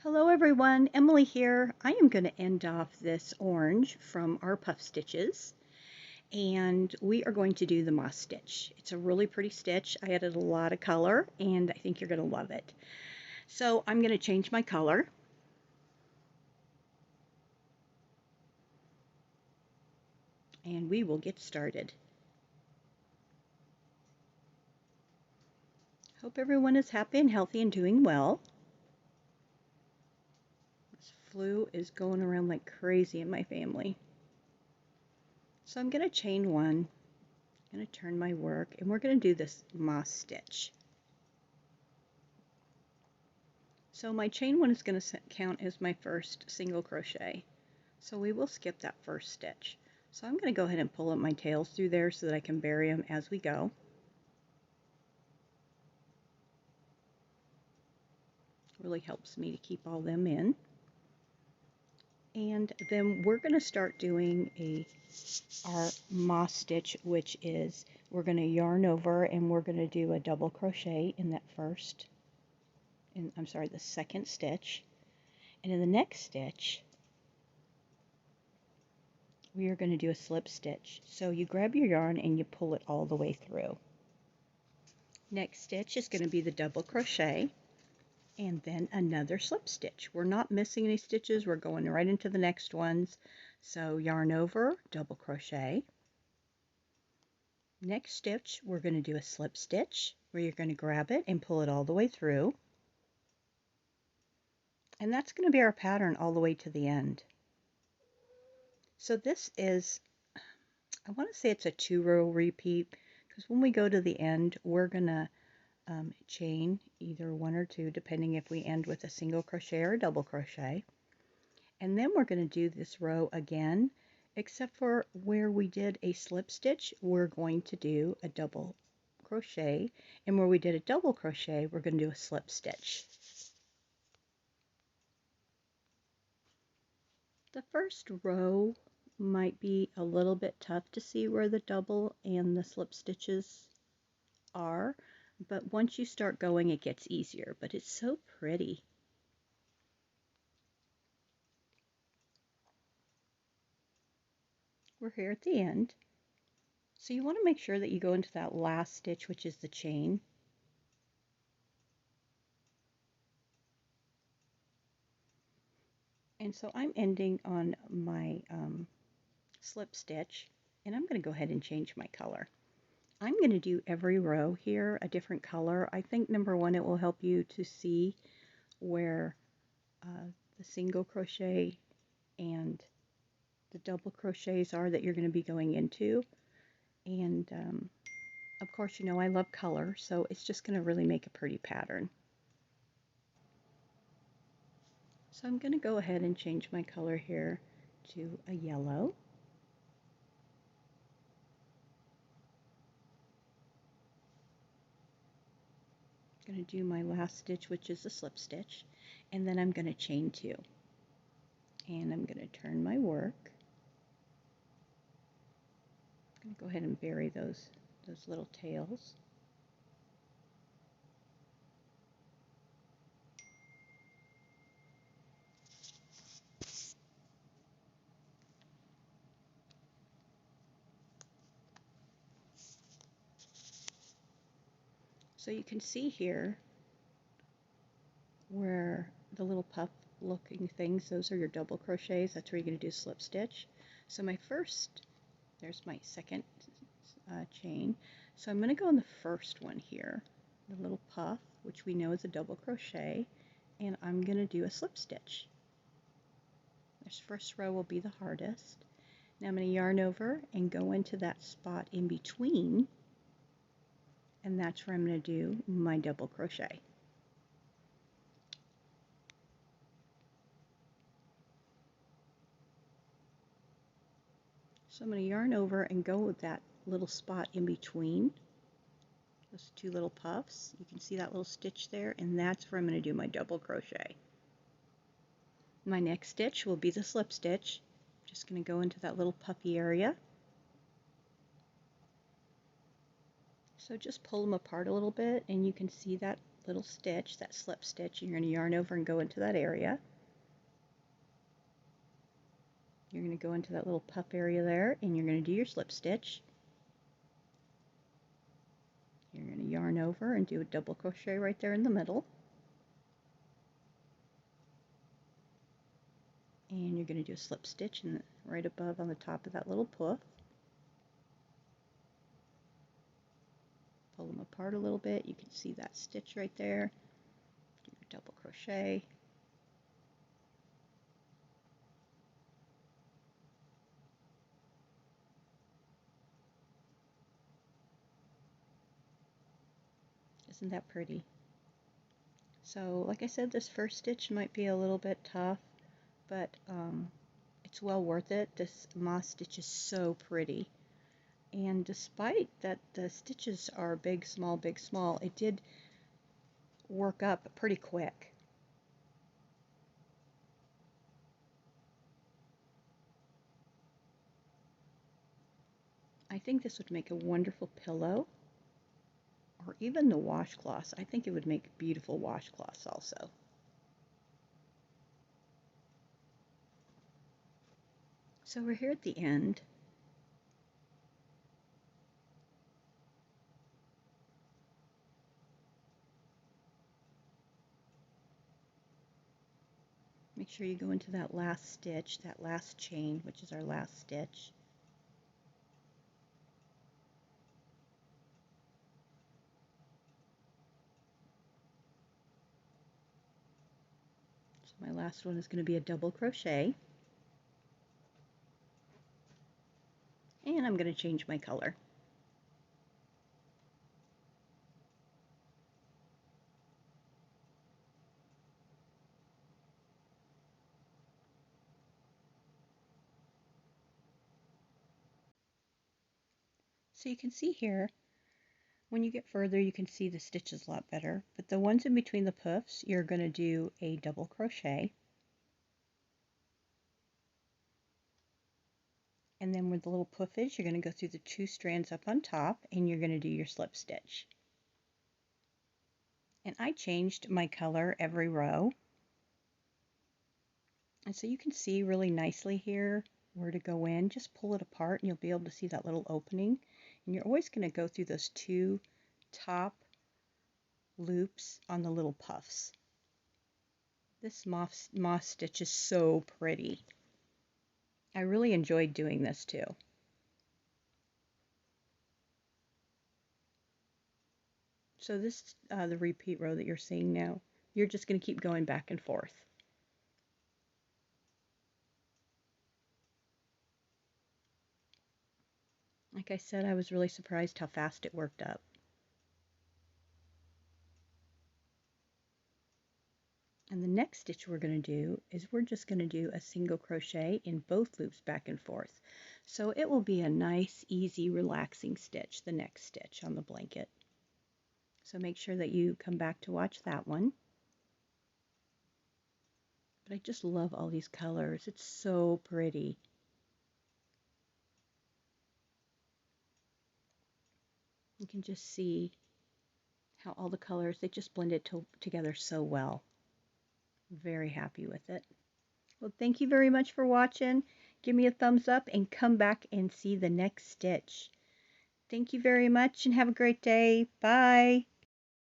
Hello everyone, Emily here. I am going to end off this orange from our puff stitches and we are going to do the moss stitch. It's a really pretty stitch. I added a lot of color and I think you're going to love it. So I'm going to change my color. And we will get started. Hope everyone is happy and healthy and doing well. This flu is going around like crazy in my family. So I'm going to chain one. I'm going to turn my work and we're going to do this moss stitch. So my chain one is going to count as my first single crochet. So we will skip that first stitch. So I'm going to go ahead and pull up my tails through there so that I can bury them as we go. Really helps me to keep all them in. And then we're going to start doing our moss stitch, which is we're going to yarn over and we're going to do a double crochet in that the second stitch. And in the next stitch, we are going to do a slip stitch. So you grab your yarn and you pull it all the way through. Next stitch is going to be the double crochet and then another slip stitch. We're not missing any stitches. We're going right into the next ones. So yarn over, double crochet. Next stitch, we're going to do a slip stitch where you're going to grab it and pull it all the way through. And that's going to be our pattern all the way to the end. So this is, I want to say it's a 2-row repeat because when we go to the end, we're going to chain either 1 or 2 depending if we end with a single crochet or a double crochet. And then we're going to do this row again, except for where we did a slip stitch, we're going to do a double crochet, and where we did a double crochet, we're going to do a slip stitch. The first row might be a little bit tough to see where the double and the slip stitches are, but once you start going, it gets easier, but it's so pretty. We're here at the end. So you want to make sure that you go into that last stitch, which is the chain. And so I'm ending on my slip stitch, and I'm going to go ahead and change my color. I'm going to do every row here a different color. I think number one, it will help you to see where the single crochet and the double crochets are that you're going to be going into. And of course, you know I love color, so it's just going to really make a pretty pattern. So I'm going to go ahead and change my color here to a yellow. I'm going to do my last stitch, which is a slip stitch, and then I'm going to chain 2. And I'm going to turn my work. I'm going to go ahead and bury those little tails. So you can see here where the little puff looking things, those are your double crochets. That's where you're going to do slip stitch. So there's my second chain. So I'm going to go on the first one here, the little puff, which we know is a double crochet, and I'm going to do a slip stitch. This first row will be the hardest. Now I'm going to yarn over and go into that spot in between, and that's where I'm going to do my double crochet. So I'm going to yarn over and go with that little spot in between those 2 little puffs. You can see that little stitch there, and that's where I'm going to do my double crochet. My next stitch will be the slip stitch. I'm just going to go into that little puffy area. So just pull them apart a little bit, and you can see that little stitch, that slip stitch, and you're going to yarn over and go into that area. You're going to go into that little puff area there, and you're going to do your slip stitch. You're going to yarn over and do a double crochet right there in the middle. And you're going to do a slip stitch right above on the top of that little puff. Pull them apart a little bit. You can see that stitch right there. Do your double crochet. Isn't that pretty? So like I said, this first stitch might be a little bit tough, but it's well worth it. This moss stitch is so pretty. And despite that the stitches are big, small, it did work up pretty quick. I think this would make a wonderful pillow, or even the washcloths. I think it would make beautiful washcloths also. So we're here at the end. Make sure you go into that last stitch, that last chain, which is our last stitch. So my last one is going to be a double crochet. And I'm going to change my color. So you can see here, when you get further, you can see the stitches a lot better. But the ones in between the puffs, you're going to do a double crochet. And then where the little puff is, you're going to go through the 2 strands up on top, and you're going to do your slip stitch. And I changed my color every row. And so you can see really nicely here where to go in. Just pull it apart and you'll be able to see that little opening. And you're always going to go through those 2 top loops on the little puffs. This moss stitch is so pretty. I really enjoyed doing this too. So this is the repeat row that you're seeing now. You're just going to keep going back and forth. Like I said, I was really surprised how fast it worked up. And the next stitch we're going to do is we're just going to do a single crochet in both loops back and forth. So it will be a nice, easy, relaxing stitch, the next stitch on the blanket. So make sure that you come back to watch that one. But I just love all these colors. It's so pretty. You can just see how all the colors, they just blended together so well. Very happy with it. Well, thank you very much for watching. Give me a thumbs up and come back and see the next stitch. Thank you very much and have a great day. Bye.